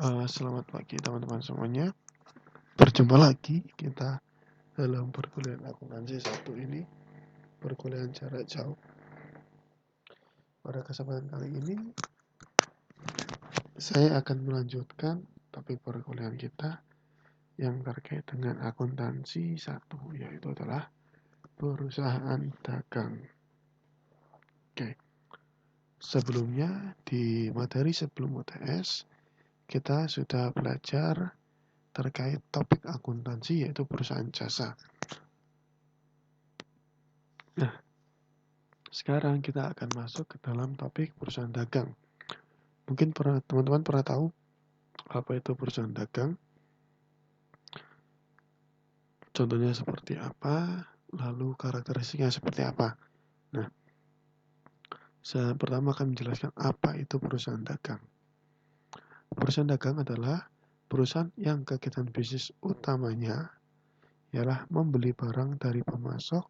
Selamat pagi teman-teman semuanya. Berjumpa lagi kita dalam perkuliahan akuntansi 1 ini, perkuliahan jarak jauh. Pada kesempatan kali ini, saya akan melanjutkan topik perkuliahan kita yang terkait dengan akuntansi 1, yaitu adalah perusahaan dagang. Oke. Sebelumnya, di materi sebelum UTS, kita sudah belajar terkait topik akuntansi yaitu perusahaan jasa. Nah, sekarang kita akan masuk ke dalam topik perusahaan dagang. Mungkin teman-teman pernah tahu apa itu perusahaan dagang? Contohnya seperti apa? Lalu karakteristiknya seperti apa? Nah, saya pertama akan menjelaskan apa itu perusahaan dagang. Perusahaan dagang adalah perusahaan yang kegiatan bisnis utamanya ialah membeli barang dari pemasok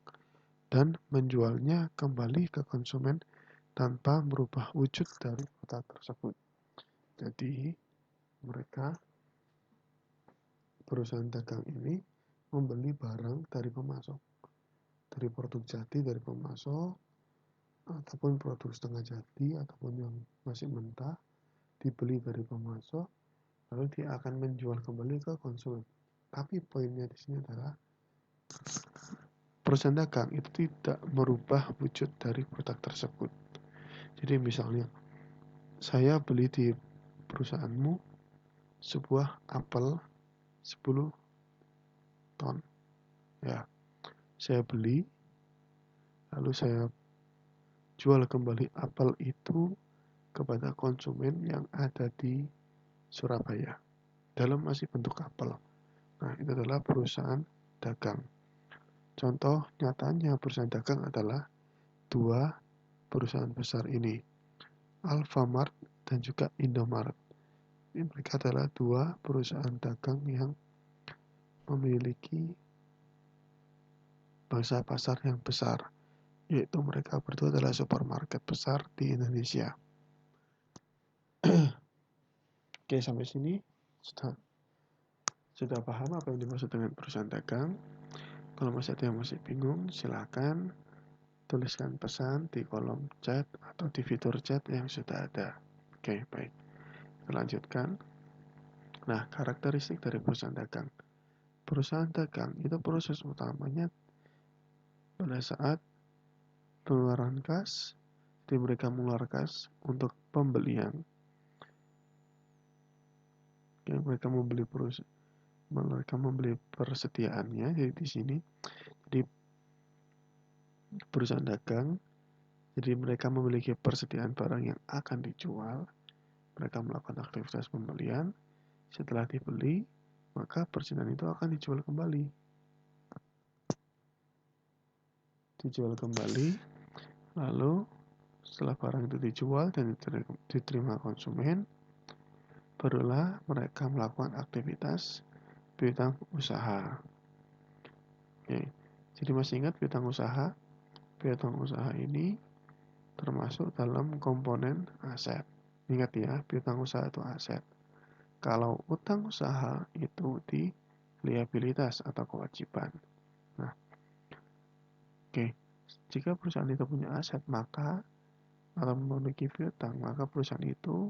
dan menjualnya kembali ke konsumen tanpa merubah wujud dari produk tersebut. Jadi, perusahaan dagang ini membeli barang dari pemasok, dari produk jadi dari pemasok, ataupun produk setengah jadi, ataupun yang masih mentah, dibeli dari pemasok, lalu dia akan menjual kembali ke konsumen. Tapi poinnya di sini adalah perusahaan dagang itu tidak merubah wujud dari produk tersebut. Jadi misalnya, saya beli di perusahaanmu sebuah apel 10 ton. Ya, saya beli, lalu saya jual kembali apel itu kepada konsumen yang ada di Surabaya dalam masih bentuk apel. Nah, itu adalah perusahaan dagang. Contoh nyatanya perusahaan dagang adalah dua perusahaan besar ini, Alfamart dan juga Indomaret. Mereka adalah dua perusahaan dagang yang memiliki bangsa pasar yang besar, yaitu mereka berdua adalah supermarket besar di Indonesia. Oke, sampai sini sudah paham apa yang dimaksud dengan perusahaan dagang? Kalau masih ada yang masih bingung, silakan tuliskan pesan di kolom chat atau di fitur chat yang sudah ada. Oke, baik. Kita lanjutkan. Nah, karakteristik dari perusahaan dagang. Perusahaan dagang itu proses utamanya pada saat pengeluaran kas, jadi mereka mengeluarkan kas untuk pembelian. Oke, mereka membeli persediaannya. Jadi di sini, jadi perusahaan dagang, jadi mereka memiliki persediaan barang yang akan dijual. Mereka melakukan aktivitas pembelian. Setelah dibeli, maka persediaan itu akan dijual kembali. Lalu setelah barang itu dijual dan diterima konsumen, barulah mereka melakukan aktivitas piutang usaha. Oke, jadi masih ingat piutang usaha? Piutang usaha ini termasuk dalam komponen aset. Ingat ya, piutang usaha itu aset. Kalau utang usaha itu di liabilitas atau kewajiban. Nah, oke. Jika perusahaan itu punya aset, maka atau memiliki piutang, maka perusahaan itu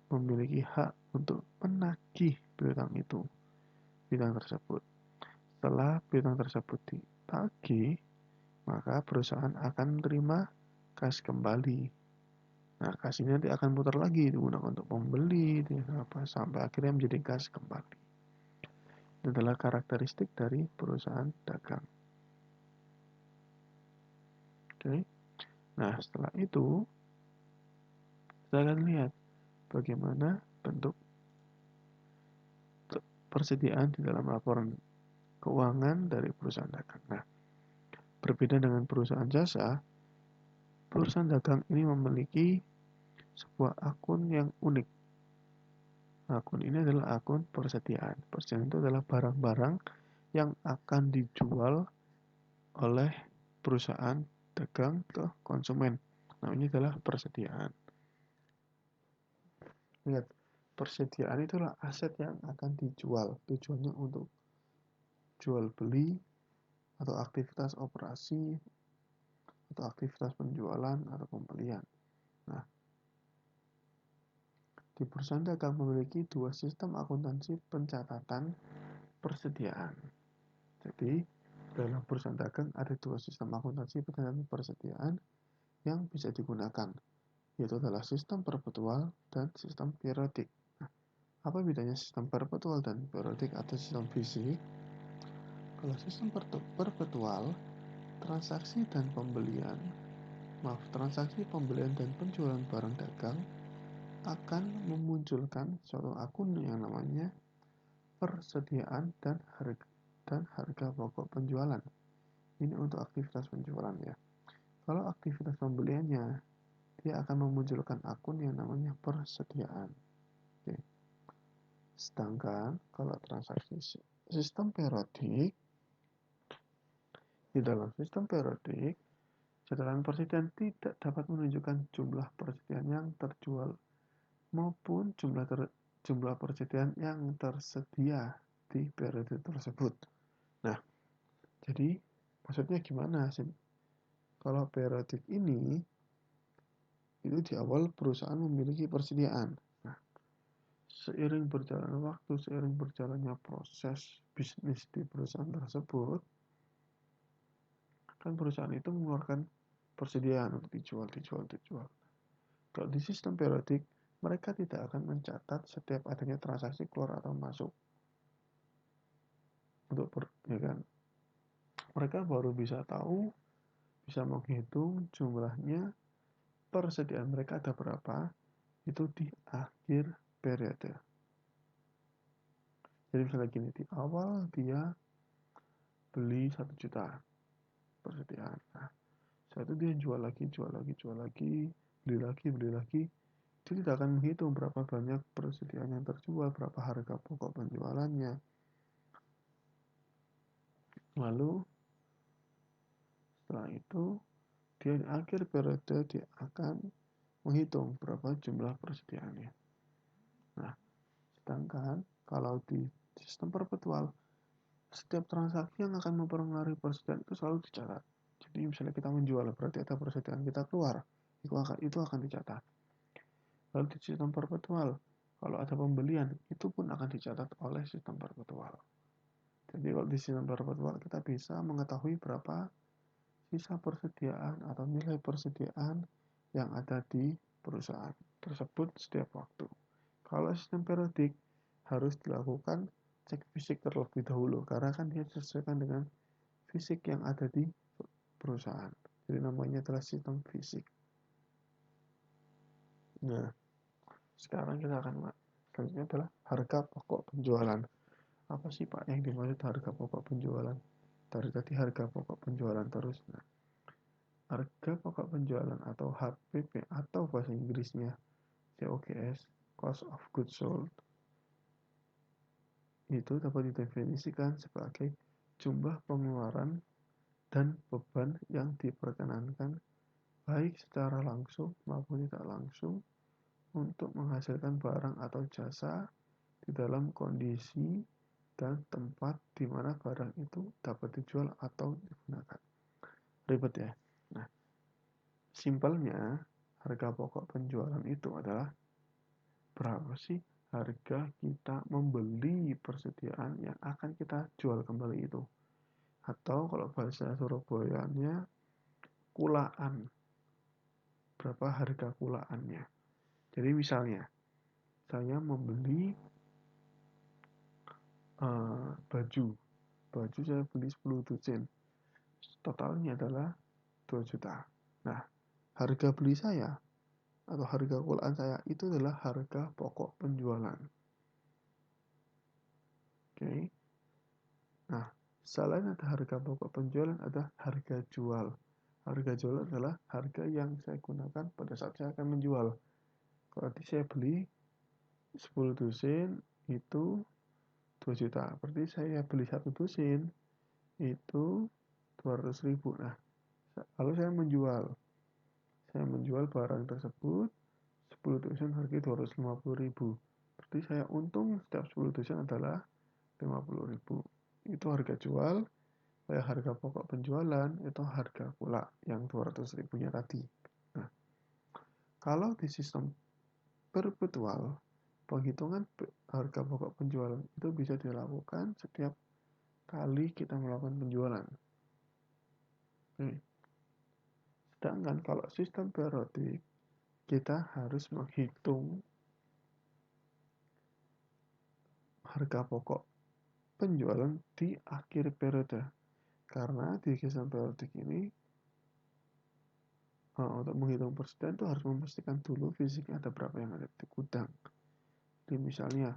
memiliki hak untuk menagih piutang tersebut. Setelah piutang tersebut ditagih, maka perusahaan akan menerima kas kembali. Nah, kas ini nanti akan putar lagi digunakan untuk pembeli, sampai akhirnya menjadi kas kembali. Ini adalah karakteristik dari perusahaan dagang. Oke. Nah, setelah itu kita akan lihat bagaimana bentuk persediaan di dalam laporan keuangan dari perusahaan dagang. Nah, berbeda dengan perusahaan jasa, perusahaan dagang ini memiliki sebuah akun yang unik. Akun ini adalah akun persediaan. Persediaan itu adalah barang-barang yang akan dijual oleh perusahaan dagang ke konsumen. Nah, ini adalah persediaan. Lihat, Persediaan itulah aset yang akan dijual. Tujuannya untuk jual beli atau aktivitas operasi atau aktivitas penjualan atau pembelian. Nah, di perusahaan dagang memiliki dua sistem akuntansi pencatatan persediaan. Jadi, dalam perusahaan dagang ada dua sistem akuntansi pencatatan persediaan yang bisa digunakan, yaitu adalah sistem perpetual dan sistem periodik. Nah, apa bedanya sistem perpetual dan periodik atau sistem fisik? Kalau sistem perpetual, transaksi pembelian dan penjualan barang dagang akan memunculkan suatu akun yang namanya persediaan dan harga pokok penjualan. Ini untuk aktivitas penjualan ya. Kalau aktivitas pembeliannya, dia akan memunculkan akun yang namanya persediaan. Oke. Sedangkan kalau transaksi sistem periodik, di dalam sistem periodik, catatan persediaan tidak dapat menunjukkan jumlah persediaan yang terjual maupun jumlah persediaan yang tersedia di periode tersebut. Nah, jadi maksudnya gimana sih? Kalau periodik ini itu di awal perusahaan memiliki persediaan. Nah, seiring berjalannya waktu, seiring berjalannya proses bisnis di perusahaan tersebut, kan perusahaan itu mengeluarkan persediaan untuk dijual. Kalau di sistem periodik, mereka tidak akan mencatat setiap adanya transaksi keluar atau masuk. Ya kan? Mereka baru bisa tahu, bisa menghitung jumlahnya, persediaan mereka ada berapa, itu di akhir periode. Jadi misalnya gini, di awal dia beli 1 juta persediaan. Nah, setelah itu dia jual lagi, beli lagi. Itu tidak akan menghitung berapa banyak persediaan yang terjual, berapa harga pokok penjualannya. Lalu setelah itu dia di akhir periode dia akan menghitung berapa jumlah persediaannya. Nah, sedangkan kalau di sistem perpetual, setiap transaksi yang akan mempengaruhi persediaan itu selalu dicatat. Jadi misalnya kita menjual, berarti ada persediaan kita keluar, itu akan dicatat. Lalu di sistem perpetual, kalau ada pembelian, itu pun akan dicatat oleh sistem perpetual. Jadi kalau di sistem perpetual kita bisa mengetahui berapa sisa persediaan atau nilai persediaan yang ada di perusahaan tersebut setiap waktu. Kalau sistem periodik harus dilakukan cek fisik terlebih dahulu karena kan dia disesuaikan dengan fisik yang ada di perusahaan. Jadi namanya adalah sistem fisik. Nah, sekarang kita akan selanjutnya adalah harga pokok penjualan. Apa sih Pak yang dimaksud harga pokok penjualan? Dari tadi harga pokok penjualan terus. Nah, harga pokok penjualan atau HPP atau bahasa Inggrisnya COGS, Cost of Goods Sold, itu dapat didefinisikan sebagai jumlah pengeluaran dan beban yang diperkenankan baik secara langsung maupun tidak langsung untuk menghasilkan barang atau jasa di dalam kondisi dan tempat di mana barang itu dapat dijual atau digunakan. Ribet ya. Nah, simpelnya harga pokok penjualan itu adalah berapa sih harga kita membeli persediaan yang akan kita jual kembali itu. Atau kalau bahasa Surabayanya, kulaan. Berapa harga kulaannya. Jadi misalnya, saya membeli baju. Baju saya beli 10 dusin. Totalnya adalah 2 juta. Nah, harga beli saya atau harga kulaan saya itu adalah harga pokok penjualan. Oke. Nah, selain ada harga pokok penjualan, ada harga jual. Harga jual adalah harga yang saya gunakan pada saat saya akan menjual. Kalau tadi saya beli 10 dusin itu 2 juta. Berarti saya beli 1 dusin itu 200.000. Nah, lalu saya menjual. Saya menjual barang tersebut 10 dusin harga 250.000. Berarti saya untung setiap 10 dosen adalah 50.000. Itu harga jual. Harga pokok penjualan itu harga pula yang 200.000-nya tadi. Nah, kalau di sistem perpetual, penghitungan harga pokok penjualan itu bisa dilakukan setiap kali kita melakukan penjualan. Sedangkan kalau sistem periodik, kita harus menghitung harga pokok penjualan di akhir periode. Karena di sistem periodik ini, untuk menghitung persediaan itu harus memastikan dulu fisiknya ada berapa yang ada di gudang. Jadi misalnya,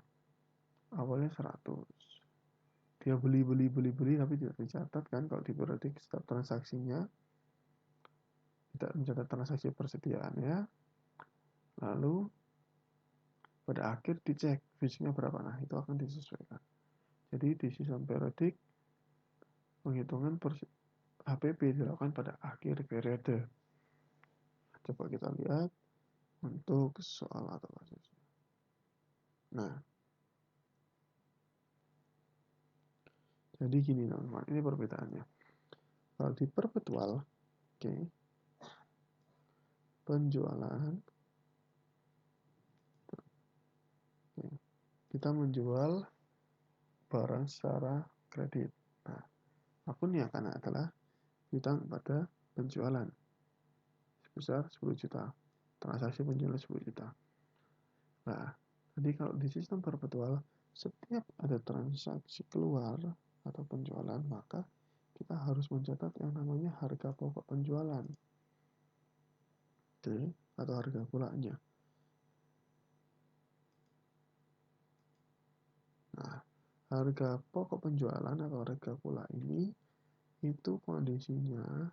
awalnya 100. Dia beli tapi tidak dicatat kan kalau di periodik setiap transaksinya, tidak mencatat transaksi persediaannya. Lalu pada akhir dicek fisiknya berapa, nah itu akan disesuaikan. Jadi di sistem periodik penghitungan HPP dilakukan pada akhir periode. Coba kita lihat untuk soal atau kasus. Nah, jadi gini teman-teman, ini perbedaannya. Kalau di perpetual, penjualan, kita menjual barang secara kredit. Nah, akunnya karena adalah hutang pada penjualan sebesar 10 juta. Transaksi penjualan 10 juta. Nah, jadi kalau di sistem perpetual, setiap ada transaksi keluar atau penjualan, maka kita harus mencatat yang namanya harga pokok penjualan. Oke, atau harga pulanya. Nah, harga pokok penjualan atau harga pula ini itu kondisinya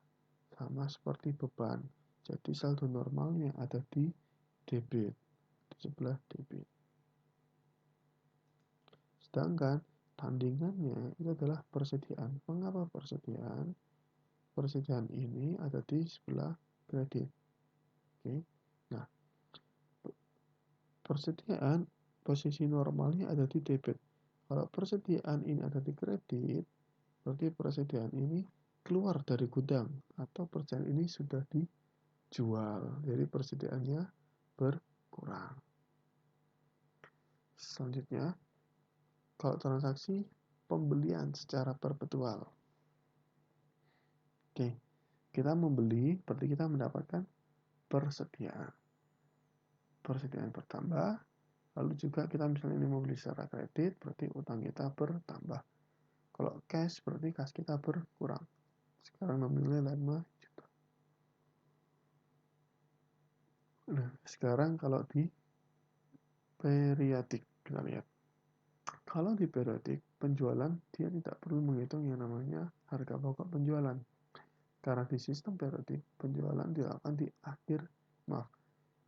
sama seperti beban. Jadi saldo normalnya ada di debit, di sebelah debit. Sedangkan tandingannya itu adalah persediaan. Mengapa persediaan? Persediaan ini ada di sebelah kredit. Oke. Nah, persediaan posisi normalnya ada di debit. Kalau persediaan ini ada di kredit, berarti persediaan ini keluar dari gudang atau persediaan ini sudah dijual. Jadi persediaannya berkurang. Selanjutnya, kalau transaksi pembelian secara perpetual. Oke, kita membeli berarti kita mendapatkan persediaan. Persediaan bertambah, lalu juga kita misalnya ini membeli secara kredit, berarti utang kita bertambah. Kalau cash, berarti cash kita berkurang. Sekarang nominalnya 5 juta. Nah, sekarang kalau di periodik, kita lihat. Kalau di periodik, penjualan, dia tidak perlu menghitung yang namanya harga pokok penjualan. Karena di sistem periodik, penjualan dilakukan di akhir,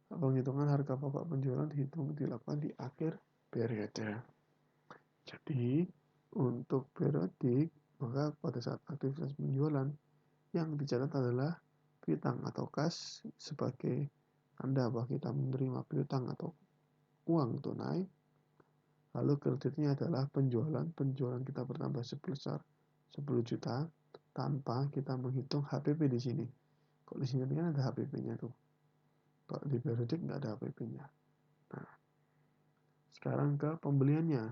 penghitungan harga pokok penjualan dilakukan di akhir periode. Jadi, untuk periodik, maka pada saat aktivitas penjualan, yang dicatat adalah piutang atau kas sebagai tanda bahwa kita menerima piutang atau uang tunai. Lalu kreditnya adalah penjualan kita bertambah sebesar 10 juta tanpa kita menghitung HPP di sini. Kok di sini kan ada HPP-nya tuh. Kalau di periodik nggak ada HPP-nya. Nah, sekarang ke pembeliannya.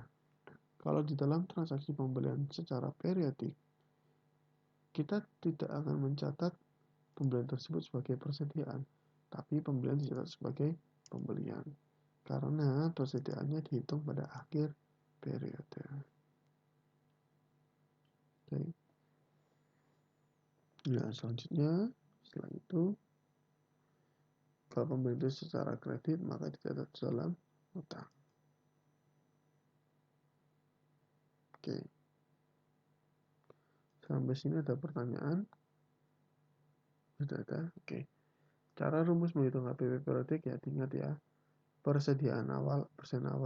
Kalau di dalam transaksi pembelian secara periodik, kita tidak akan mencatat pembelian tersebut sebagai persediaan, tapi pembelian dicatat sebagai pembelian. Karena persediaannya dihitung pada akhir periode. Oke. Nah, selanjutnya, setelah itu, kalau pembelian itu secara kredit, maka dicatat dalam utang. Oke. Sampai sini ada pertanyaan? Sudah ada? Oke. Cara rumus menghitung HPP periodik ya, diingat ya. Persediaan awal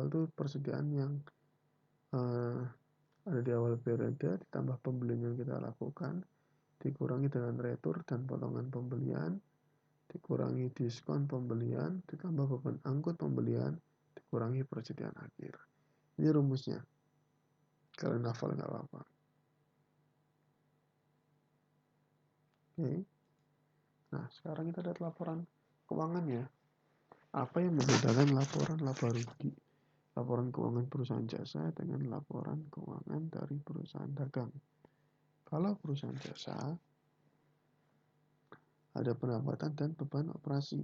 itu persediaan yang ada di awal periode, ditambah pembelian yang kita lakukan, dikurangi dengan retur dan potongan pembelian, dikurangi diskon pembelian, ditambah beban angkut pembelian, dikurangi persediaan akhir. Ini rumusnya. Kalian hafal nggak apa-apa. Oke. Nah, sekarang kita lihat laporan keuangan ya. Apa yang membedakan laporan laba rugi, laporan keuangan perusahaan jasa dengan laporan keuangan dari perusahaan dagang? Kalau perusahaan jasa, ada pendapatan dan beban operasi.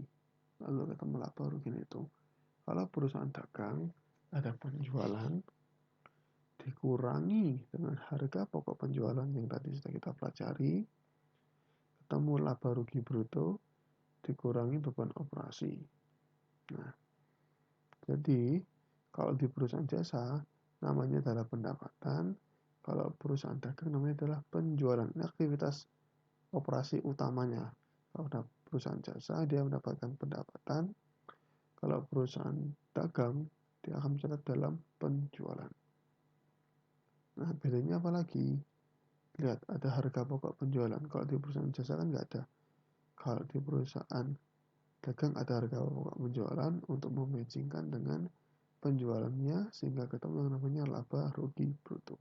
Lalu ketemu laba rugi itu. Kalau perusahaan dagang, ada penjualan dikurangi dengan harga pokok penjualan yang tadi sudah kita pelajari, ketemu laba rugi bruto dikurangi beban operasi. Nah, jadi kalau di perusahaan jasa namanya adalah pendapatan, kalau perusahaan dagang namanya adalah penjualan. Ini aktivitas operasi utamanya. Kalau perusahaan jasa dia mendapatkan pendapatan, kalau perusahaan dagang dia akan mencatat dalam penjualan. Nah, bedanya apa lagi? Lihat, ada harga pokok penjualan. Kalau di perusahaan jasa kan nggak ada. Kalau di perusahaan dagang ada harga pokok penjualan untuk mematchingkan dengan penjualannya sehingga ketemu yang namanya laba rugi bruto.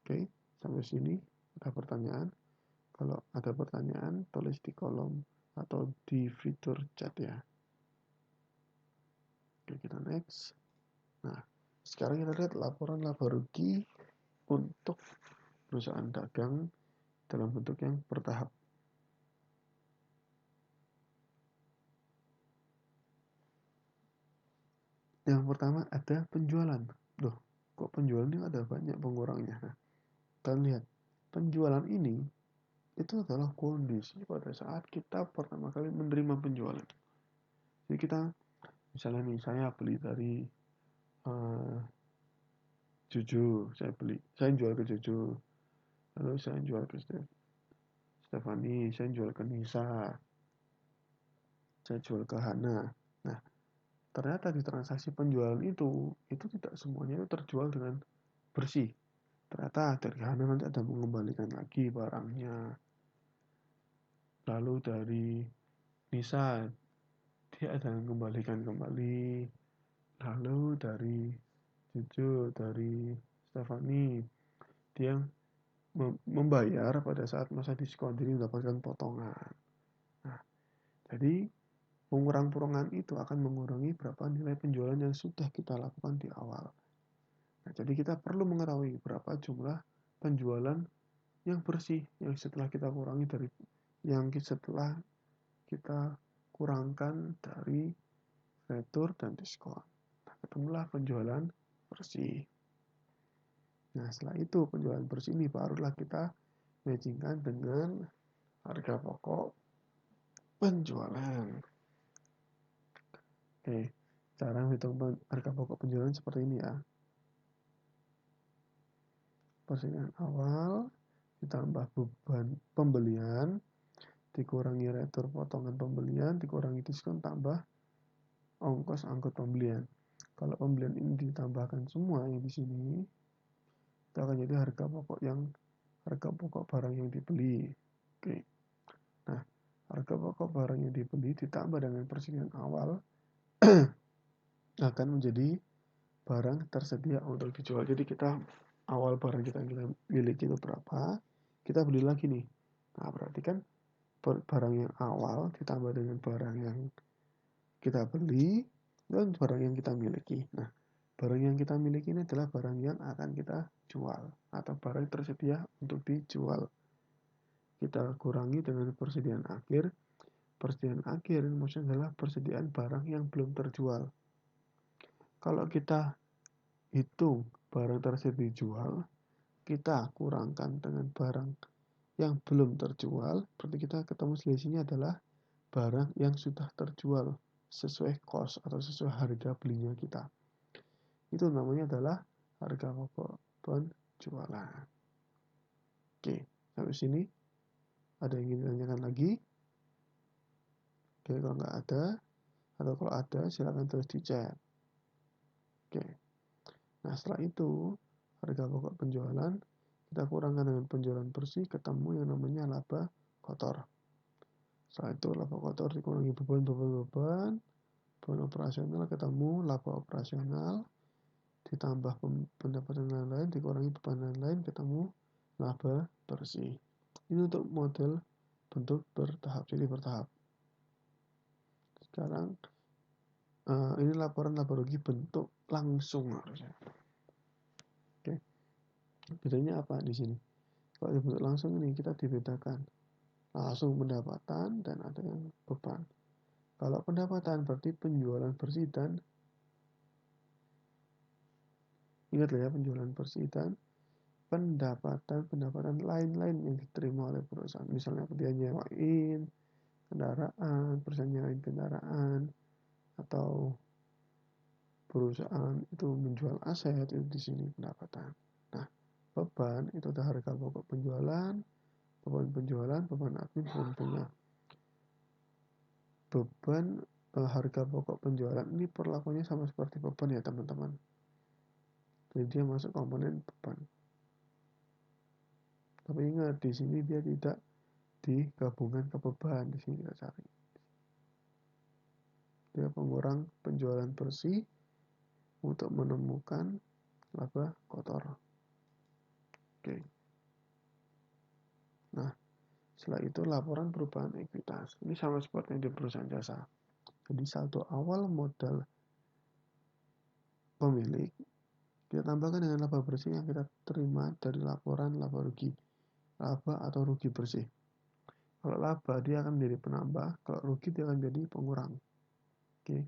Oke, sampai sini ada pertanyaan. Kalau ada pertanyaan, tulis di kolom atau di fitur chat ya. Oke, kita next. Nah, sekarang kita lihat laporan laba rugi untuk perusahaan dagang dalam bentuk yang bertahap. Yang pertama ada penjualan. Loh, kok penjualan ini ada banyak pengurangnya? Nah, kalian lihat, penjualan ini itu adalah kondisi pada saat kita pertama kali menerima penjualan. Jadi kita, misalnya nih, saya beli dari Juju, saya jual ke Juju, lalu saya jual ke Stefani, saya jual ke Nisa, saya jual ke Hana. Nah, ternyata di transaksi penjualan itu tidak semuanya itu terjual dengan bersih. Ternyata dari Hana nanti ada mengembalikan lagi barangnya. Lalu dari Nisa dia ada mengembalikan kembali. Lalu dari Juju, dari Stefani dia membayar pada saat masa diskon, jadi mendapatkan potongan. Nah, jadi pengurang-pengurangan itu akan mengurangi berapa nilai penjualan yang sudah kita lakukan di awal. Nah, jadi kita perlu mengetahui berapa jumlah penjualan yang bersih yang setelah kita kurangi dari setelah kita kurangkan dari retur dan diskon. Nah, ketemulah penjualan bersih. Nah, setelah itu penjualan bersih ini barulah kita matchingkan dengan harga pokok penjualan. Oke, cara menghitung harga pokok penjualan seperti ini ya. Persediaan awal ditambah beban pembelian dikurangi retur potongan pembelian dikurangi diskon tambah ongkos angkut pembelian. Kalau pembelian ini ditambahkan semua yang di sini, itu akan jadi harga pokok barang yang dibeli. Oke. Nah, harga pokok barang yang dibeli ditambah dengan persediaan awal akan menjadi barang tersedia untuk dijual. Jadi kita awal barang kita miliki itu berapa, kita beli lagi nih. Nah, berarti kan barang yang awal ditambah dengan barang yang kita beli dan barang yang kita miliki. Nah, barang yang kita miliki ini adalah barang yang akan kita jual atau barang tersedia untuk dijual. Kita kurangi dengan persediaan akhir. Persediaan akhir maksudnya adalah persediaan barang yang belum terjual. Kalau kita hitung barang tersedia dijual, kita kurangkan dengan barang yang belum terjual, berarti kita ketemu selisihnya adalah barang yang sudah terjual sesuai cost atau sesuai harga belinya kita. Itu namanya adalah harga pokok penjualan. Oke, sampai sini ada yang ingin ditanyakan lagi? Oke, kalau nggak ada, atau kalau ada silakan terus di chat. Oke, nah setelah itu harga pokok penjualan kita kurangkan dengan penjualan bersih, ketemu yang namanya laba kotor. Setelah itu laba kotor dikurangi beban, beban operasional ketemu laba operasional, ditambah pendapatan lain-lain, dikurangi beban lain-lain, ketemu laba bersih. Ini untuk model bentuk bertahap, jadi bertahap. Sekarang ini laporan laba rugi bentuk langsung harusnya. Oke. Bedanya apa di sini? Kalau bentuk langsung ini kita dibedakan langsung pendapatan dan ada yang beban. Kalau pendapatan berarti penjualan bersih dan ingat ya, penjualan bersih dan pendapatan lain-lain yang diterima oleh perusahaan. Misalnya dia nyewain kendaraan, perusahaan nyewain kendaraan, atau perusahaan itu menjual aset, itu di sini pendapatan. Nah, beban itu ada harga pokok penjualan, beban admin, beban punya. Beban harga pokok penjualan ini perlakuannya sama seperti beban ya teman-teman. Jadi dia masuk komponen beban. Tapi ingat di sini dia tidak digabungkan ke beban, di sini kita cari. Dia pengurang penjualan bersih untuk menemukan laba kotor. Oke. Nah, setelah itu laporan perubahan ekuitas. Ini sama seperti yang di perusahaan jasa. Jadi saldo awal modal pemilik kita tambahkan dengan laba bersih yang kita terima dari laporan laba rugi. Laba atau rugi bersih. Kalau laba dia akan menjadi penambah, kalau rugi dia akan menjadi pengurang. Oke.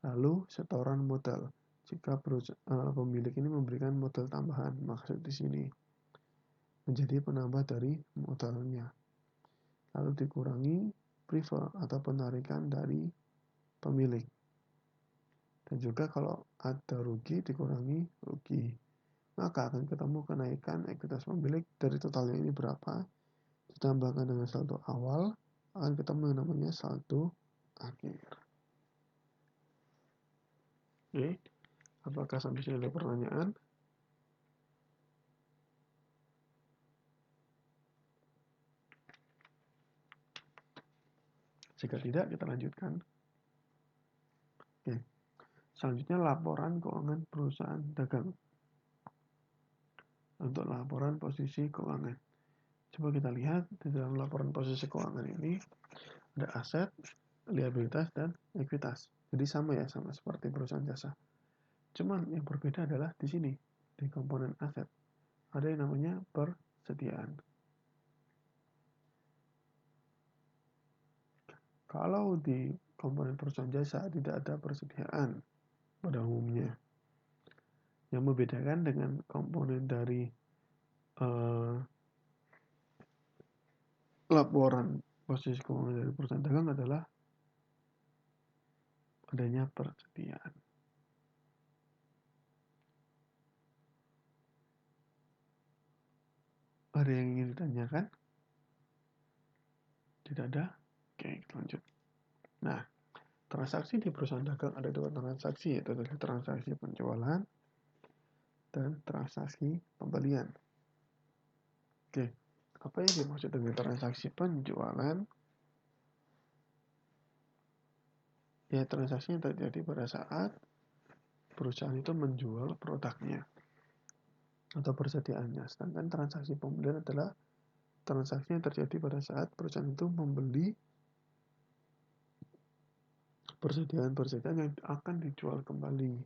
Lalu setoran modal. Jika pemilik ini memberikan modal tambahan, maksud di sini menjadi penambah dari modalnya. Lalu dikurangi prefer atau penarikan dari pemilik. Dan juga kalau ada rugi dikurangi rugi. Maka akan ketemu kenaikan ekuitas pemilik dari totalnya ini berapa, ditambahkan dengan saldo awal, akan ketemu yang namanya saldo akhir. Oke, apakah sampai sini ada pertanyaan? Jika tidak, kita lanjutkan. Oke. Selanjutnya laporan keuangan perusahaan dagang. Untuk laporan posisi keuangan. Coba kita lihat di dalam laporan posisi keuangan ini ada aset, liabilitas, dan ekuitas. Jadi sama ya, sama seperti perusahaan jasa. Cuman yang berbeda adalah di sini, di komponen aset. Ada yang namanya persediaan. Kalau di komponen perusahaan jasa tidak ada persediaan pada umumnya. Yang membedakan dengan komponen dari laporan posisi keuangan dari perusahaan dagang adalah adanya persediaan. Ada yang ingin ditanyakan? Tidak ada? Oke, kita lanjut. Nah, transaksi di perusahaan dagang ada dua transaksi, yaitu transaksi penjualan dan transaksi pembelian. Oke, apa yang dimaksud dengan transaksi penjualan? Ya, transaksi yang terjadi pada saat perusahaan itu menjual produknya atau persediaannya. Sedangkan transaksi pembelian adalah transaksi yang terjadi pada saat perusahaan itu membeli persediaan-persediaan yang akan dijual kembali.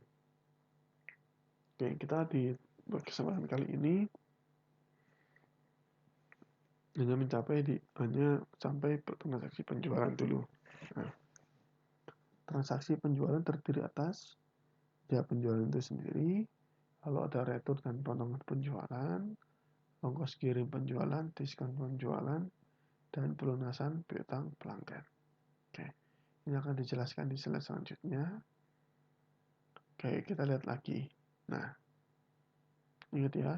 Oke, kita di kesempatan kali ini hanya sampai transaksi penjualan dulu. Nah, transaksi penjualan terdiri atas biaya penjualan itu sendiri, lalu ada retur dan potongan penjualan, ongkos kirim penjualan, diskon penjualan, dan pelunasan piutang pelanggan. Oke, ini akan dijelaskan di slide selanjutnya. Oke, kita lihat lagi. Nah, ingat ya,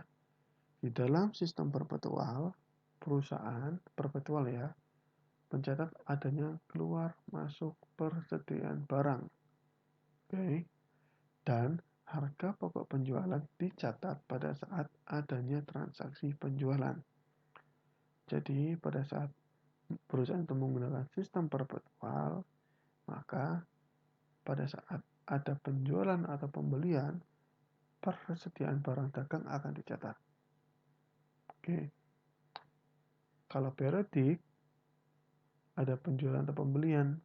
di dalam sistem perpetual, perusahaan perpetual ya, mencatat adanya keluar masuk persediaan barang. Oke. Dan harga pokok penjualan dicatat pada saat adanya transaksi penjualan. Jadi pada saat perusahaan itu menggunakan sistem perpetual, maka pada saat ada penjualan atau pembelian, persediaan barang dagang akan dicatat. Oke. Kalau periodik, ada penjualan atau pembelian,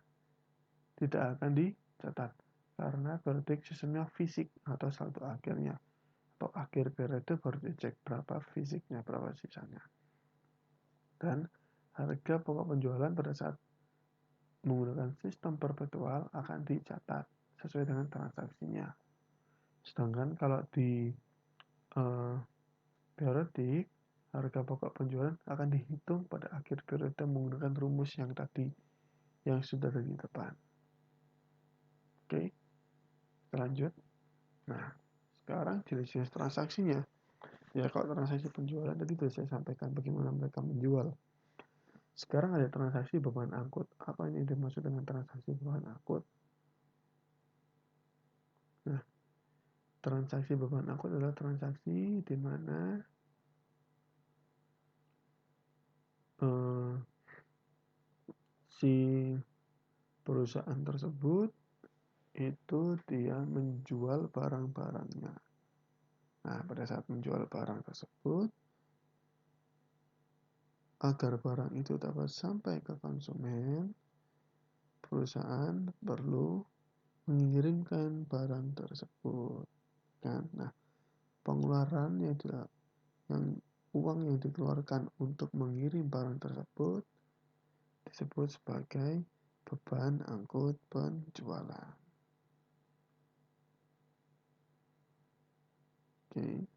tidak akan dicatat. Karena periodik sistemnya fisik atau saldo akhirnya. Atau akhir periode baru dicek berapa fisiknya, berapa sisanya. Dan harga pokok penjualan pada saat menggunakan sistem perpetual akan dicatat sesuai dengan transaksinya. Sedangkan kalau di periodik, harga pokok penjualan akan dihitung pada akhir periode menggunakan rumus yang tadi, yang sudah ada di depan. Oke, kita lanjut. Nah, sekarang jenis-jenis transaksinya. Ya, kalau transaksi penjualan tadi sudah saya sampaikan bagaimana mereka menjual. Sekarang ada transaksi beban angkut. Apa yang dimaksud dengan transaksi beban angkut? Nah, transaksi beban angkut adalah transaksi di mana si perusahaan tersebut itu dia menjual barang-barangnya. Nah, pada saat menjual barang tersebut, agar barang itu dapat sampai ke konsumen, perusahaan perlu mengirimkan barang tersebut. Kan? Nah, pengeluaran yang uang yang dikeluarkan untuk mengirim barang tersebut disebut sebagai beban angkut penjualan. Oke.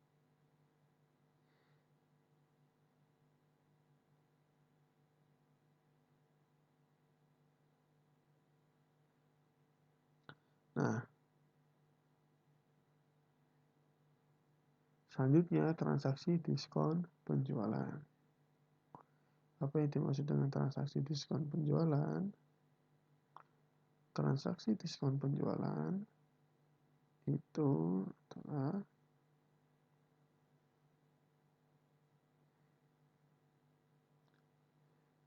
Nah, selanjutnya transaksi diskon penjualan. Apa yang dimaksud dengan transaksi diskon penjualan? Transaksi diskon penjualan itu adalah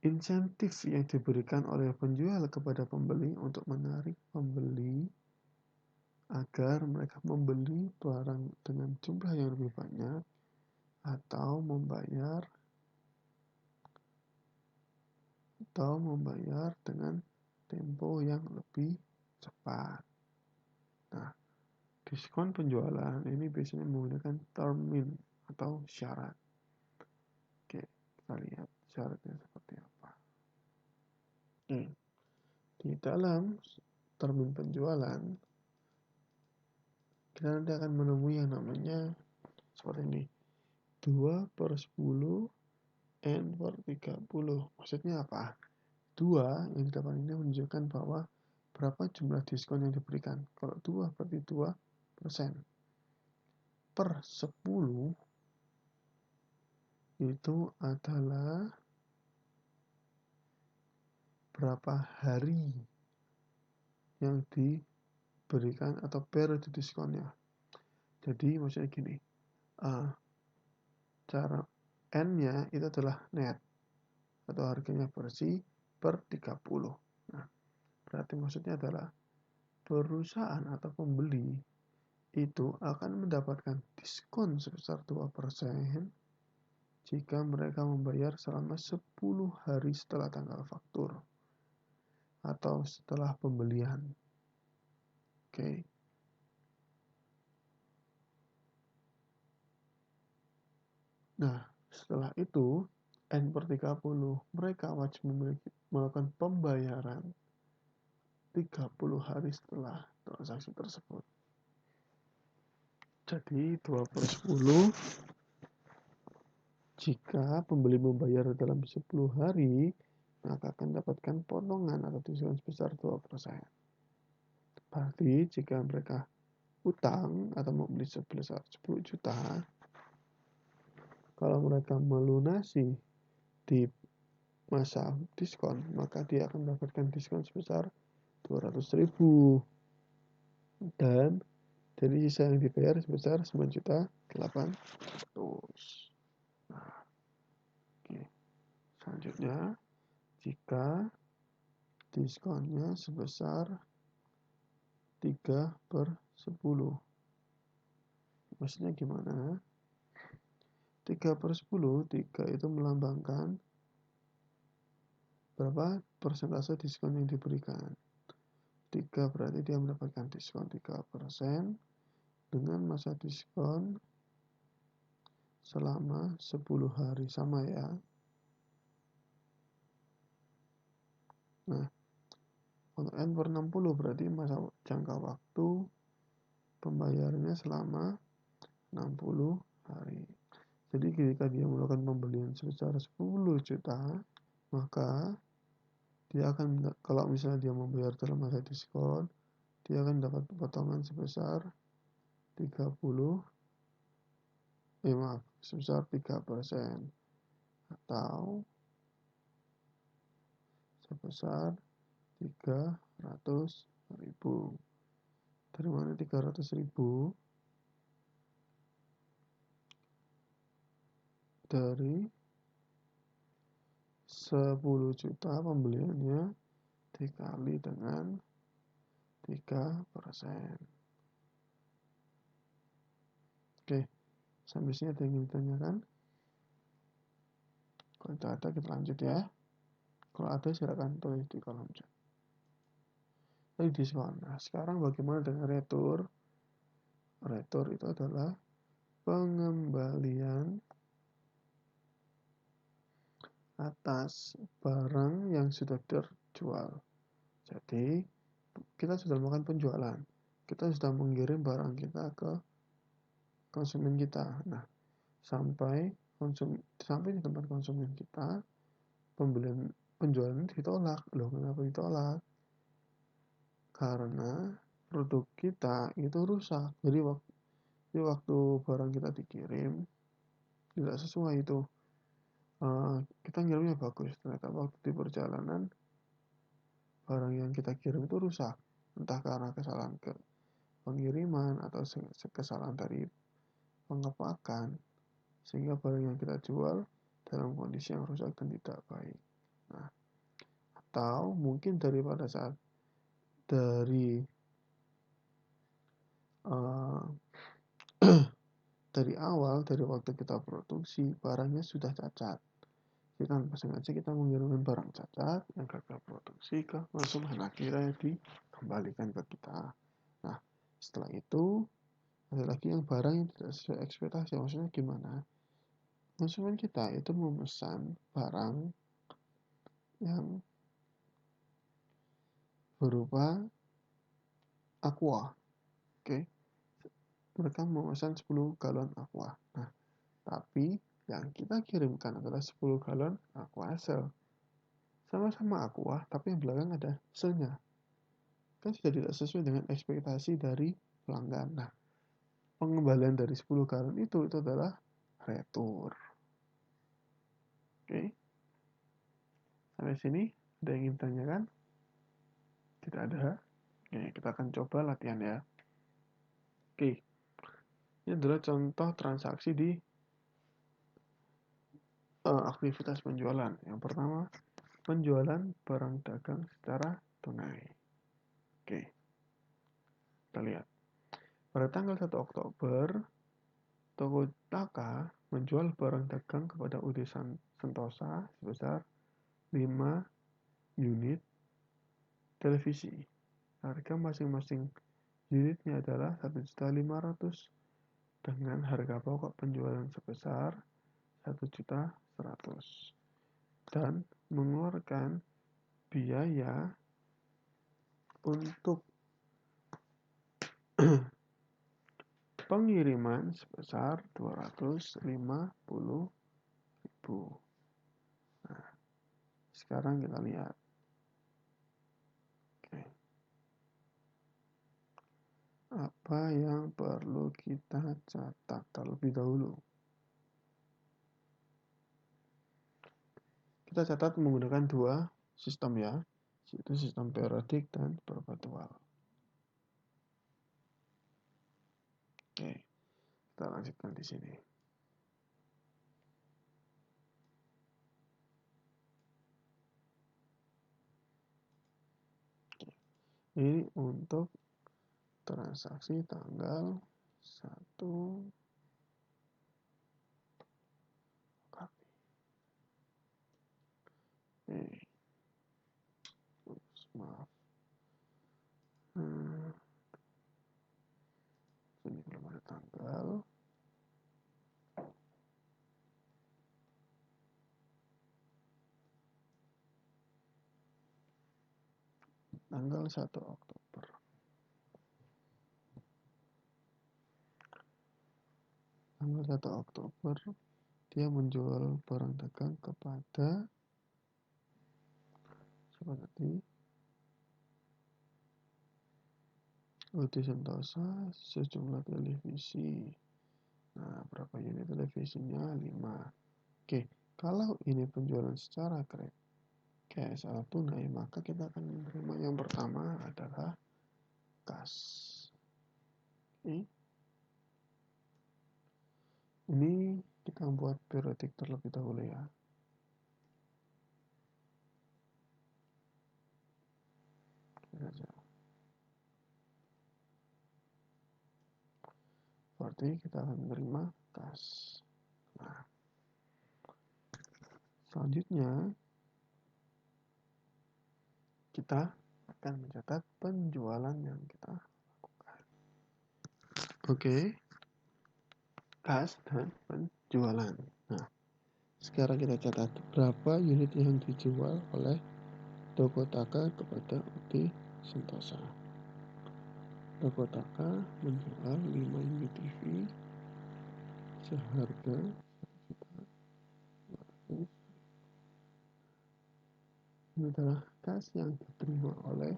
insentif yang diberikan oleh penjual kepada pembeli untuk menarik pembeli agar mereka membeli barang dengan jumlah yang lebih banyak atau membayar dengan tempo yang lebih cepat. Nah, diskon penjualan ini biasanya menggunakan termin atau syarat. Oke, kita lihat syaratnya seperti apa. Di dalam termin penjualan, kita nanti akan menemui yang namanya seperti ini. 2/10 N per 30. Maksudnya apa? 2 yang di depan ini menunjukkan bahwa berapa jumlah diskon yang diberikan. Kalau 2 berarti 2%. Per 10 itu adalah berapa hari yang diberikan atau periode diskonnya. Jadi maksudnya gini, cara N-nya itu adalah net atau harganya bersih per 30. Nah, berarti maksudnya adalah perusahaan atau pembeli itu akan mendapatkan diskon sebesar 2% jika mereka membayar selama 10 hari setelah tanggal faktur atau setelah pembelian. Oke. Nah, setelah itu N per 30 mereka wajib melakukan pembayaran 30 hari setelah transaksi tersebut. Jadi 2/10 jika pembeli membayar dalam 10 hari, maka akan mendapatkan potongan atau diskon sebesar 2%. Berarti jika mereka utang atau membeli sebesar 10 juta, kalau mereka melunasi di masa diskon, maka dia akan mendapatkan diskon sebesar 200.000. Dan dari sisa yang dibayar sebesar 9.800.000. Nah, oke. Selanjutnya, jika diskonnya sebesar 3/10. Maksudnya gimana? 3/10, 3 itu melambangkan berapa persentase diskon yang diberikan. 3 berarti dia mendapatkan diskon 3% dengan masa diskon selama 10 hari. Sama ya. Nah, untuk N/60 berarti masa jangka waktu pembayarannya selama 60 hari. Jadi ketika dia melakukan pembelian sebesar 10 juta, maka dia akan, kalau misalnya dia membayar dalam masa diskon, dia akan dapat potongan sebesar 3% atau sebesar 300.000. Dari mana 300.000? Dari 10 juta pembeliannya dikali dengan 3%. Oke, sampai sini ada yang ingin ditanyakan? Kalau tidak ada, kita lanjut ya. Kalau ada, silakan tulis di kolom chat. Tadi diskon. Nah, sekarang bagaimana dengan retur? Retur itu adalah pengembalian atas barang yang sudah terjual. Jadi, kita sudah melakukan penjualan. Kita sudah mengirim barang kita ke konsumen kita. Nah, sampai di tempat konsumen kita, penjualan ditolak. Loh, kenapa ditolak? Karena produk kita itu rusak. Jadi waktu barang kita dikirim tidak sesuai itu. Kita ngirimnya bagus, ternyata waktu di perjalanan barang yang kita kirim itu rusak, entah karena kesalahan pengiriman atau kesalahan dari pengepakan, sehingga barang yang kita jual dalam kondisi yang rusak dan tidak baik. Nah, atau mungkin dari dari awal, dari waktu kita produksi, barangnya sudah cacat. Kita sengaja kita mengirimkan barang cacat yang gagal produksi ke konsumen, akhirnya dikembalikan ke kita. Nah, setelah itu ada lagi yang barang yang tidak sesuai ekspektasi. Maksudnya gimana? Konsumen kita itu memesan barang yang berupa aqua. Oke. Mereka memesan 10 galon aqua. Nah, tapi yang kita kirimkan adalah 10 galon aqua Excel. Sama-sama aqua, tapi yang belakang ada S-nya. Kan sudah tidak sesuai dengan ekspektasi dari pelanggan. Nah, pengembalian dari 10 galon itu adalah retur. Oke. Sampai sini ada yang ingin ditanyakan? Tidak ada. Oke, kita akan coba latihan ya. Oke. Ini adalah contoh transaksi di aktivitas penjualan. Yang pertama, penjualan barang dagang secara tunai. Oke. Kita lihat. Pada tanggal 1 Oktober, Toko Taka menjual barang dagang kepada UD Sentosa sebesar 5 unit televisi. Harga masing-masing unitnya adalah 1.500.000 dengan harga pokok penjualan sebesar 1.100.000 dan mengeluarkan biaya untuk pengiriman sebesar 250.000. Nah, sekarang kita lihat. Oke. Apa yang perlu kita catat terlebih dahulu? Kita catat menggunakan dua sistem ya, yaitu sistem periodik dan perpetual. Oke, kita lanjutkan di sini. Oke. Ini untuk transaksi tanggal 1 kali. Maaf. Ini belum ada tanggal. Tanggal 1 Oktober. Tanggal 1 Oktober dia menjual barang dagang kepada siapa tadi? Udi Sentosa sejumlah televisi. Nah, berapa unit televisinya? 5. Oke, kalau ini penjualan secara cash atau tunai, maka kita akan menerima yang pertama adalah kas. Oke. Ini kita buat periodik terlebih dahulu ya. Berarti kita akan menerima kas. Nah, selanjutnya kita akan mencatat penjualan yang kita lakukan. Oke, kas dan penjualan. Nah, sekarang kita catat berapa unit yang dijual oleh Toko Taka kepada Udi Sentosa. Toko Taka menjual 5 unit TV seharga 1.200.000. Ini adalah kas yang diterima oleh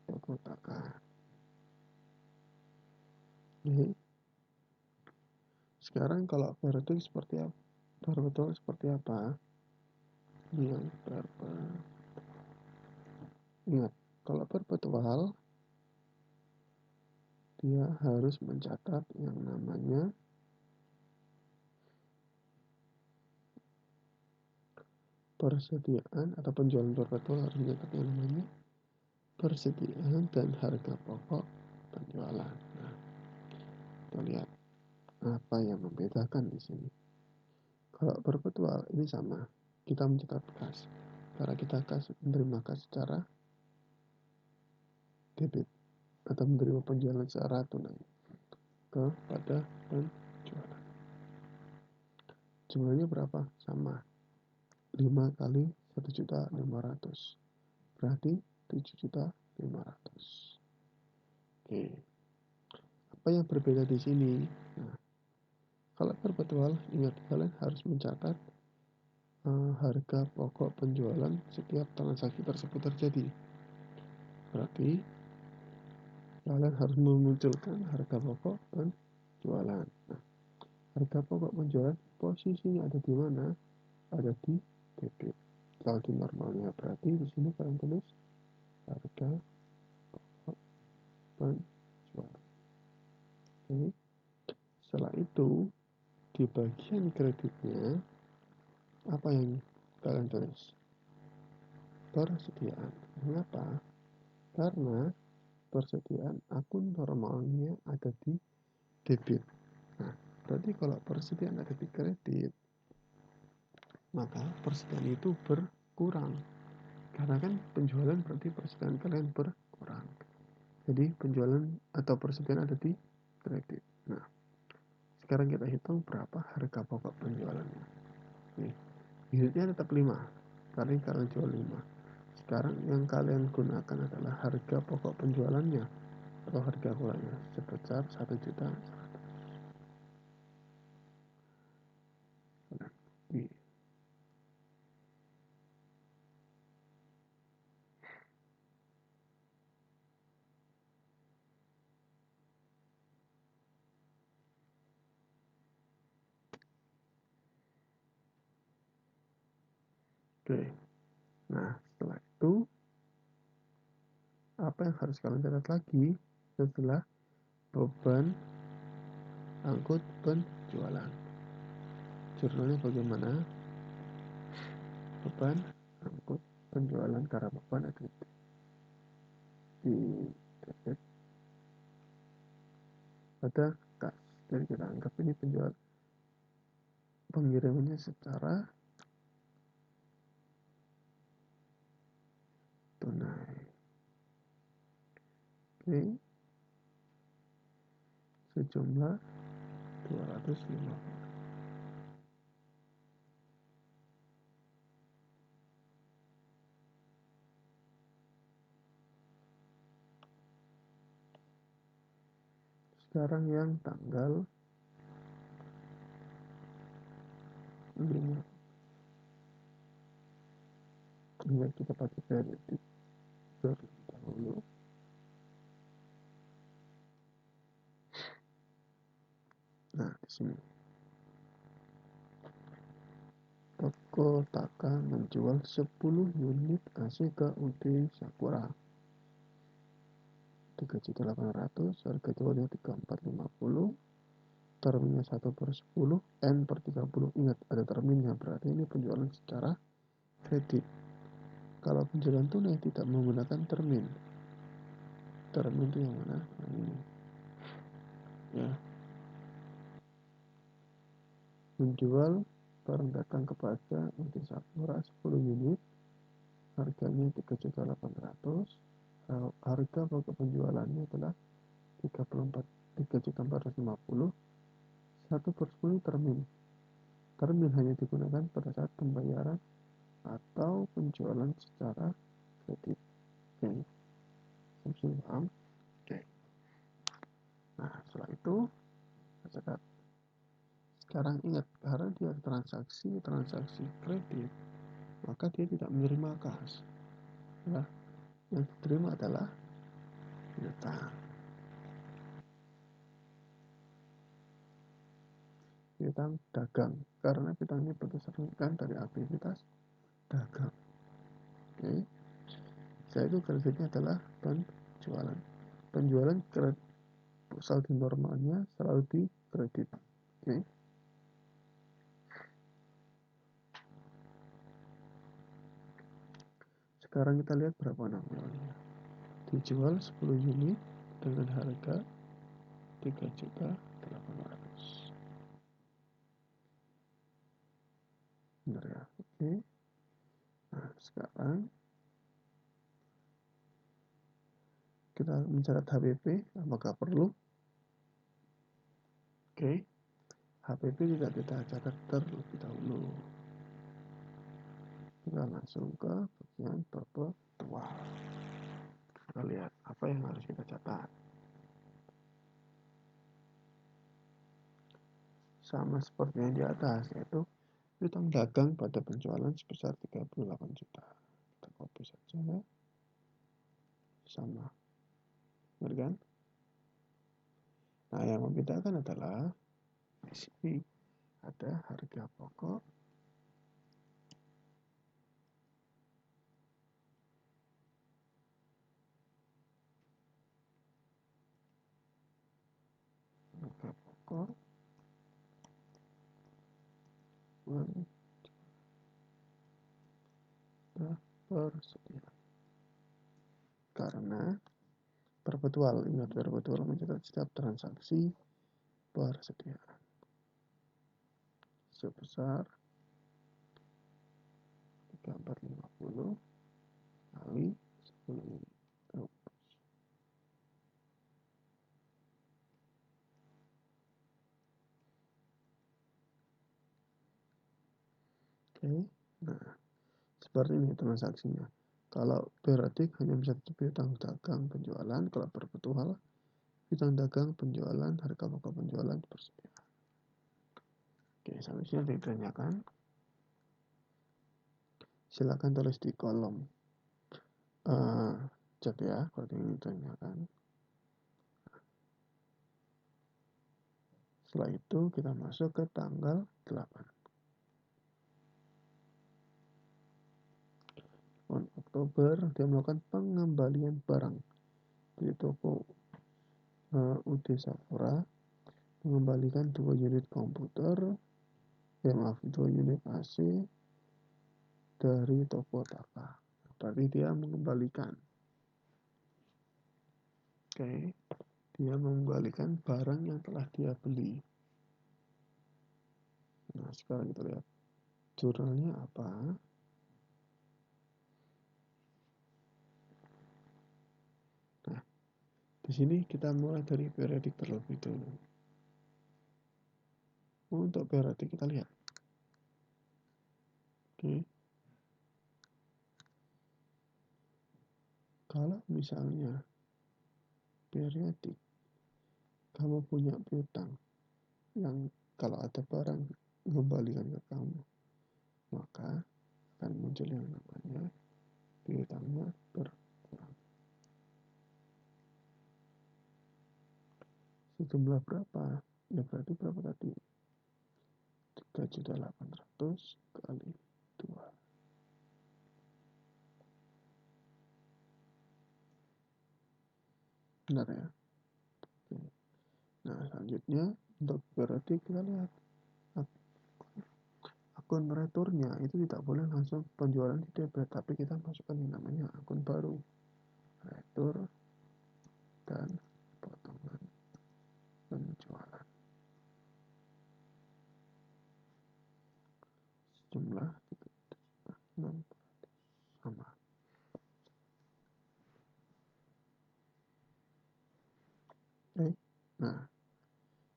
Toko Taka. Oke. Sekarang kalau perhitung seperti apa? Perbetulan seperti apa? Yang ingat, kalau perpetual dia harus mencatat yang namanya persediaan atau penjualan perpetual harus mencatat yang namanya persediaan dan harga pokok penjualan. Nah, kita lihat apa yang membedakan di sini. Kalau perpetual ini sama, kita mencatat kas. Karena kita menerima kas secara debit atau menerima penjualan secara tunai kepada penjualan. Jumlahnya berapa? Sama. 5 kali 1.500.000. Berarti 7.500.000. Oke. Apa yang berbeda di sini? Nah, kalau perpetual, ingat kalian harus mencatat harga pokok penjualan setiap transaksi tersebut terjadi. Berarti kalian harus memunculkan harga pokok penjualan. Nah, harga pokok penjualan posisinya ada di mana? Ada di debit. Kalau di normalnya berarti di sini kalian tulis harga pokok penjualan. Oke. Setelah itu di bagian kreditnya apa yang kalian tulis? Persediaan. Mengapa? Karena persediaan akun normalnya ada di debit. Nah, berarti kalau persediaan ada di kredit, maka persediaan itu berkurang. Karena kan penjualan berarti persediaan kalian berkurang. Jadi penjualan atau persediaan ada di kredit. Nah, sekarang kita hitung berapa harga pokok penjualannya. Nih, unitnya tetap 5. Karena kalian jual 5. Sekarang yang kalian gunakan adalah harga pokok penjualannya atau harga kulanya sebesar 1.100.000. Oke. Nah, setelah itu apa yang harus kalian catat lagi setelah beban angkut penjualan? Jurnalnya bagaimana? Beban angkut penjualan karena beban ada di debit pada kas. Jadi kita anggap ini pengirimannya secara tunai. Oke, sejumlah 250. Sekarang yang tanggal 5. Ini kita pakai kredit terlebih dahulu. Nah, di sini toko Taka menjual 10 unit AC ke UD Sakura. 3.800.000, harga jualnya 3.450, terminnya 1/10, N/30. Ingat, ada terminnya, berarti ini penjualan secara kredit. Kalau penjualan tunai tidak menggunakan termin. Termin itu yang mana? Nah, ini. Ya. Menjual barang dagang kepada UD Sakura 10 unit, harganya 3.800.000. Harga pokok penjualannya adalah 3.450.000. 1/10 termin. Termin hanya digunakan pada saat pembayaran atau penjualan secara kredit. Oke, sampai paham? Oke. Nah, setelah itu catat. Sekarang ingat, karena dia transaksi kredit, maka dia tidak menerima kas. Ya, yang diterima adalah piutang. Piutang dagang, karena piutang ini berdasarkan dari aktivitas dagang. Oke. Setelah itu kreditnya adalah penjualan. Penjualan saldo normalnya selalu di kredit. Oke. Sekarang kita lihat berapa nominalnya. Dijual 10 unit dengan harga 3.800.000. Benar ya? Oke. Nah, sekarang kita mencatat HPP, apakah perlu? Oke. HPP tidak kita catat terlebih dahulu. Kita langsung ke bagian perpetual. Kita lihat apa yang harus kita catat. Sama seperti yang di atas, yaitu piutang dagang pada penjualan sebesar 38 juta. Kita copy saja. Sama. Benar kan? Nah, yang membedakan adalah di sini ada harga pokok, persediaan. Karena perpetual, ingat perpetual mencatat setiap transaksi persediaan sebesar 3.450 kali 10 unit. Oke, nah seperti ini transaksinya. Kalau periodik hanya bisa piutang dagang penjualan, kalau perpetual piutang dagang penjualan, harga pokok penjualan persediaan. Oke, sampai sini ditanyakan. Silakan tulis di kolom chat ya kalau ingin ditanyakan. Setelah itu kita masuk ke tanggal 8. Oktober dia melakukan pengembalian barang di toko UD Sakura, mengembalikan 2 unit komputer, 2 unit AC dari toko Taka. Berarti dia mengembalikan. Oke. Dia mengembalikan barang yang telah dia beli. Nah, sekarang kita lihat jurnalnya apa. Nah, di sini kita mulai dari periodik terlebih dulu. Untuk periodik kita lihat. Oke. Kalau misalnya periodik kamu punya piutang yang kalau ada barang mengembalikan ke kamu, maka akan muncul yang namanya piutangnya berkurang. Sejumlah berapa? Ya berarti berapa tadi? 3.800.000 kali 2. Benar ya? Oke. Nah, selanjutnya untuk periodik kita lihat akun returnya itu tidak boleh langsung penjualan di debit, tapi kita masukkan yang namanya akun baru, retur dan potongan penjualan jumlah 6 sama. Oke. Nah,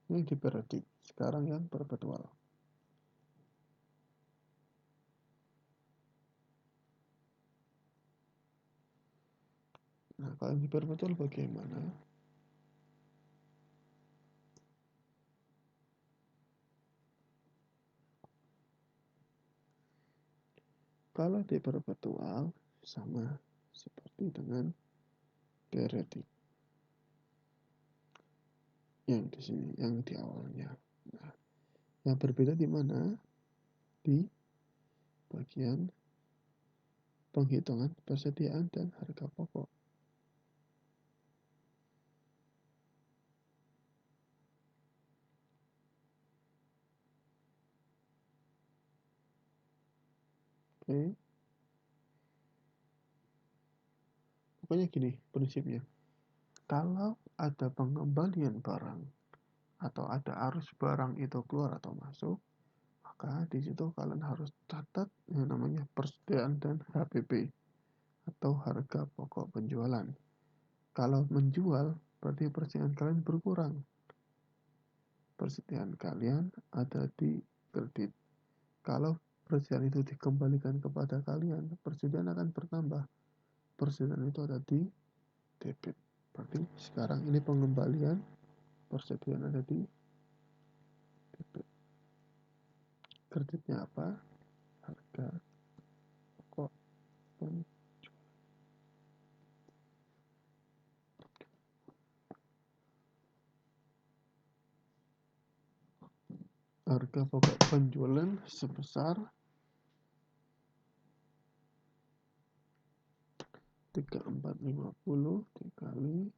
ini di periodik. Sekarang yang perpetual. Nah, kalau yang di perpetual bagaimana? Kalau di perpetual sama seperti dengan periodik yang di sini, yang di awalnya. Nah, yang berbeda di mana? Di bagian penghitungan persediaan dan harga pokok. Oke. Pokoknya gini prinsipnya. Kalau ada pengembalian barang atau ada arus barang itu keluar atau masuk, maka di situ kalian harus catat yang namanya persediaan dan HPP atau harga pokok penjualan. Kalau menjual, berarti persediaan kalian berkurang. Persediaan kalian ada di kredit. Kalau persediaan itu dikembalikan kepada kalian, persediaan akan bertambah. Persediaan itu ada di debit. Berarti sekarang ini pengembalian, persediaan ada di debit. Kreditnya apa? Harga pokok penjualan. Harga pokok penjualan sebesar 3450 dikali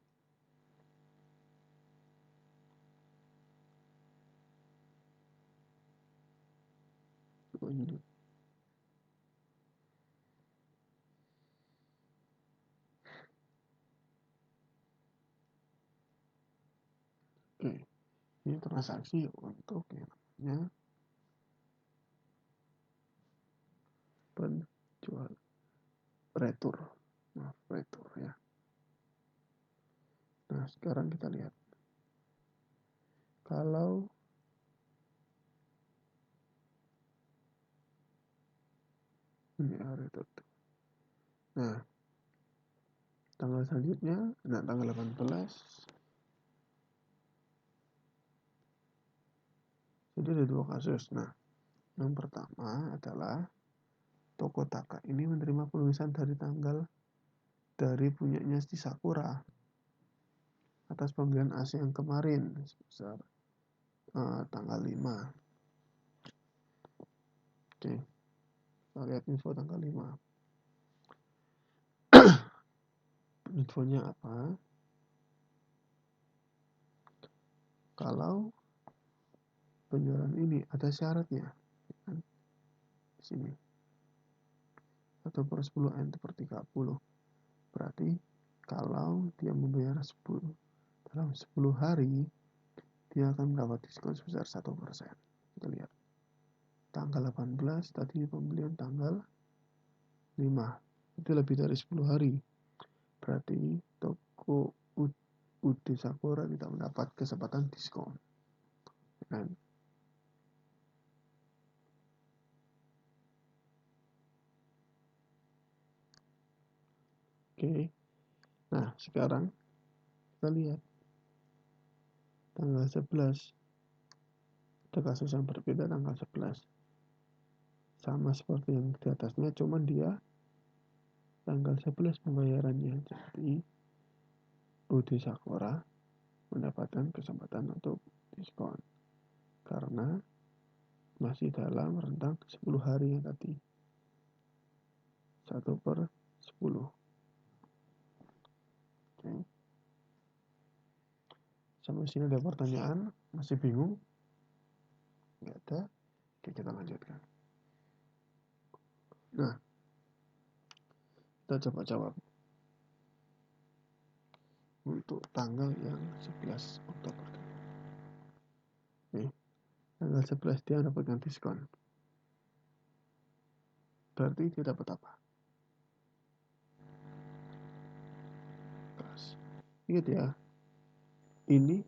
unit. Oke, ini transaksi untuk yang namanya penjual retur. Maaf, retur ya. Nah, sekarang kita lihat. Kalau ini retur. Nah, tanggal selanjutnya, nah tanggal 18. Jadi ada dua kasus. Nah, yang pertama adalah toko Taka ini menerima penulisan dari punyanya si Sakura atas pembelian AC yang kemarin sebesar tanggal 5. Oke, kita lihat info tanggal 5. Infonya apa? Kalau penjualan ini ada syaratnya, kan? Di sini 1/10 N/30. Berarti kalau dia membayar 10 dalam 10 hari dia akan mendapat diskon sebesar 1%. Kita lihat. Tanggal 18 tadi pembelian tanggal 5. Itu lebih dari 10 hari. Berarti toko UD Sakura tidak mendapat kesempatan diskon. Kan? Oke. Nah, sekarang kita lihat tanggal 11. Ada kasus yang berbeda tanggal 11. Sama seperti yang di atasnya, cuman dia tanggal 11 pembayarannya. Jadi UD Sakura mendapatkan kesempatan untuk diskon karena masih dalam rentang 10 hari yang tadi. 1/10. Oke. Sampai sini ada pertanyaan? Masih bingung? Nggak ada? Oke, kita lanjutkan. Nah, kita coba jawab untuk tanggal yang 11 Oktober. Oke, tanggal 11 dia mendapatkan diskon. Berarti dia dapat apa? Kelas. Ingat ya, ini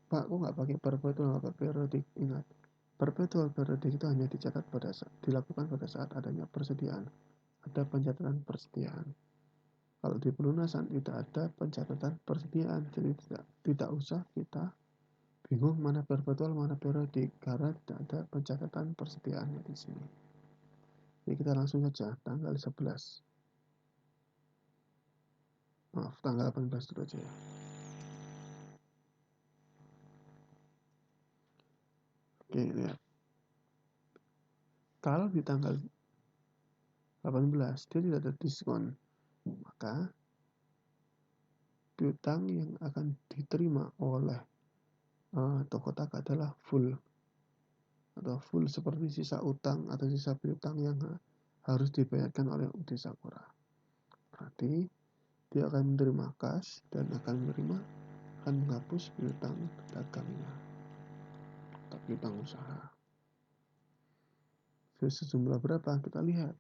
Pak, kok nggak pakai perpetual atau periodik? Ingat, perpetual periodik itu hanya dicatat dilakukan pada saat adanya persediaan. Ada pencatatan persediaan. Kalau di pelunasan tidak ada pencatatan persediaan, jadi tidak usah kita bingung mana perpetual mana periodik karena tidak ada pencatatan persediaannya di sini. Jadi kita langsung saja tanggal 11. Maaf, tanggal 18 dulu aja ya. Oke, lihat. Kalau di tanggal 18 dia tidak ada diskon, maka piutang yang akan diterima oleh toko tak adalah full atau full seperti sisa utang atau sisa piutang yang harus dibayarkan oleh UD Sakura. Berarti dia akan menerima kas dan akan menghapus piutang dagangnya atau piutang usaha. Sejumlah berapa kita lihat.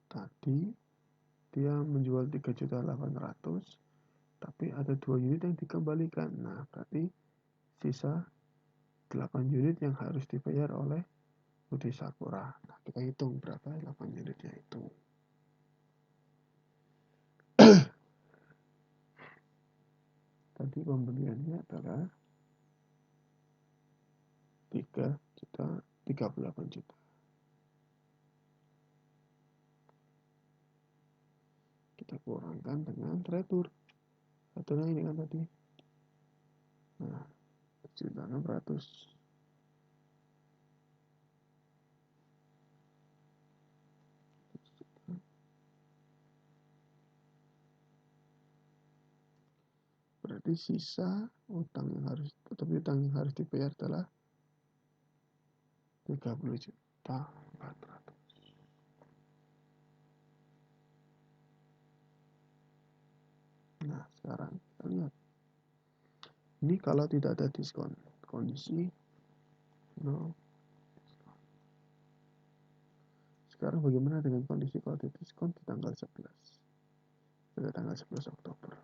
Tadi dia menjual 3.800.000 tapi ada 2 unit yang dikembalikan. Nah, berarti sisa 8 unit yang harus dibayar oleh UD Sakura. Nah, kita hitung berapa 8 unitnya itu. Tadi pembeliannya adalah 38 juta. Kita kurangkan dengan retur. Returnya ini kan tadi. Nah, 1.600.000. Berarti sisa utang yang harus dibayar adalah 30.400.000. Nah, sekarang kita lihat. Ini kalau tidak ada diskon. Kondisi no. Sekarang bagaimana dengan kondisi kalau ada diskon di tanggal 11? Pada tanggal 11 Oktober.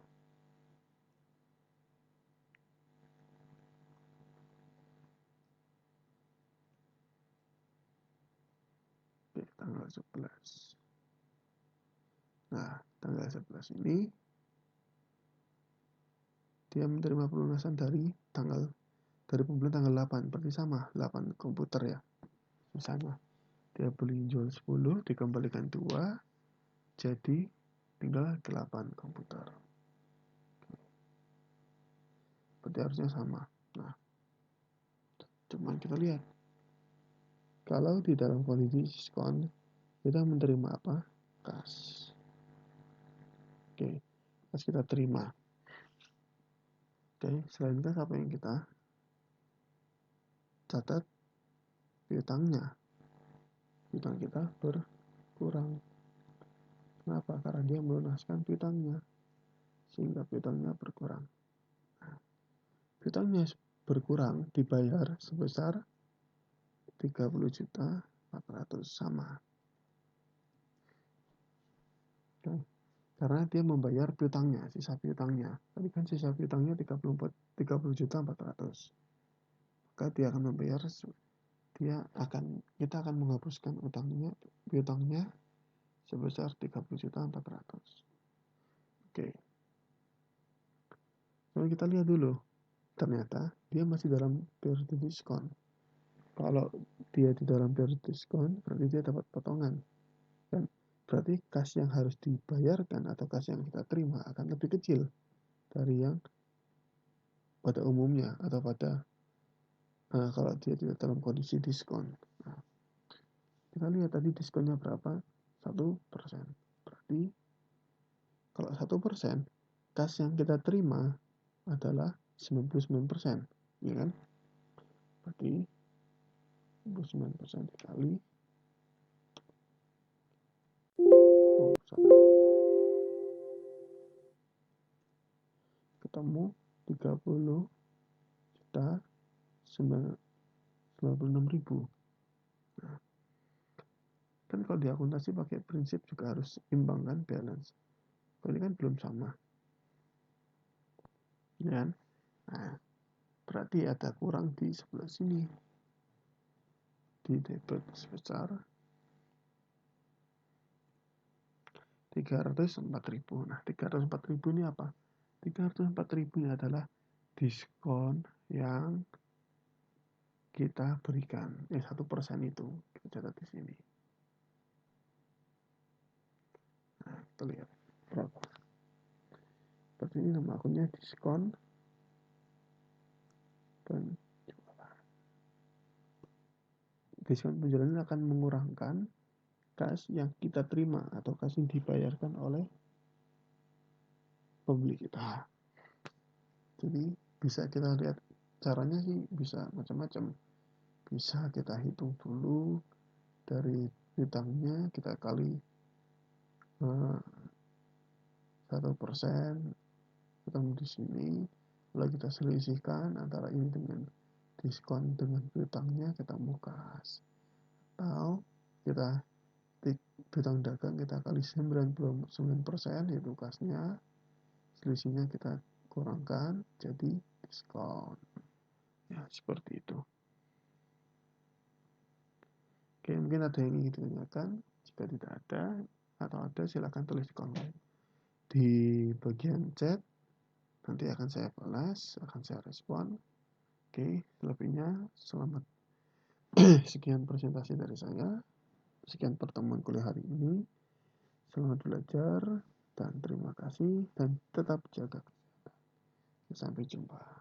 Oke, tanggal 11. Nah, tanggal 11 ini dia menerima pelunasan dari pembelian tanggal 8. Berarti sama, 8 komputer ya. Misalnya dia beli jual 10 dikembalikan 2, jadi tinggal 8 komputer. Berarti harusnya sama. Nah, cuman kita lihat kalau di dalam kondisi diskon kita menerima apa? Kas. Oke, kas kita terima. Oke, selain kas apa yang kita catat? Piutangnya. Piutang kita berkurang. Kenapa? Karena dia melunaskan piutangnya. sehingga piutangnya berkurang. Nah, piutangnya berkurang dibayar sebesar 30.400.000 sama. Oke. Karena dia membayar piutangnya, sisa piutangnya. Tadi kan sisa piutangnya 30.400.000. Maka kita akan menghapuskan piutangnya sebesar 30.400.000. Oke. Lalu kita lihat dulu. Ternyata dia masih dalam periode diskon. Kalau dia di dalam periode diskon, berarti dia dapat potongan. Dan berarti kas yang harus dibayarkan atau kas yang kita terima akan lebih kecil dari yang pada umumnya atau kalau dia tidak dalam kondisi diskon. Nah, kita lihat tadi diskonnya berapa? 1%. Berarti kalau 1%, kas yang kita terima adalah 99%, ya kan? Berarti 99% dikali ketemu 30.996.000. Nah, kan kalau di akuntansi pakai prinsip juga harus imbang kan, balance. Kalau ini kan belum sama, ya kan? Nah, berarti ada kurang di sebelah sini, di debit sebesar 304.000. Nah, 304.000 ini apa? 304.000 ini adalah diskon yang kita berikan. 1% itu kita catat di sini. Nah, kita lihat berapa. Seperti ini nama akunnya diskon penjualan. Diskon penjualan ini akan mengurangkan kas yang kita terima atau kas yang dibayarkan oleh pembeli kita. Jadi bisa kita lihat caranya sih bisa macam-macam. Bisa kita hitung dulu dari piutangnya kita kali 1%, ketemu di sini, lalu kita selisihkan antara ini dengan diskon dengan piutangnya, kita kas. Atau kita piutang dagang kita kali 99% yaitu kasnya, selisihnya kita kurangkan jadi diskon. Ya, seperti itu. Oke, mungkin ada yang ingin ditanyakan. Jika tidak ada atau ada, silakan tulis di kolom di bagian chat. Nanti akan saya balas, akan saya respon. Oke, selebihnya selamat. Sekian presentasi dari saya. Sekian pertemuan kuliah hari ini. Selamat belajar dan terima kasih dan tetap jaga kesehatan. Sampai jumpa.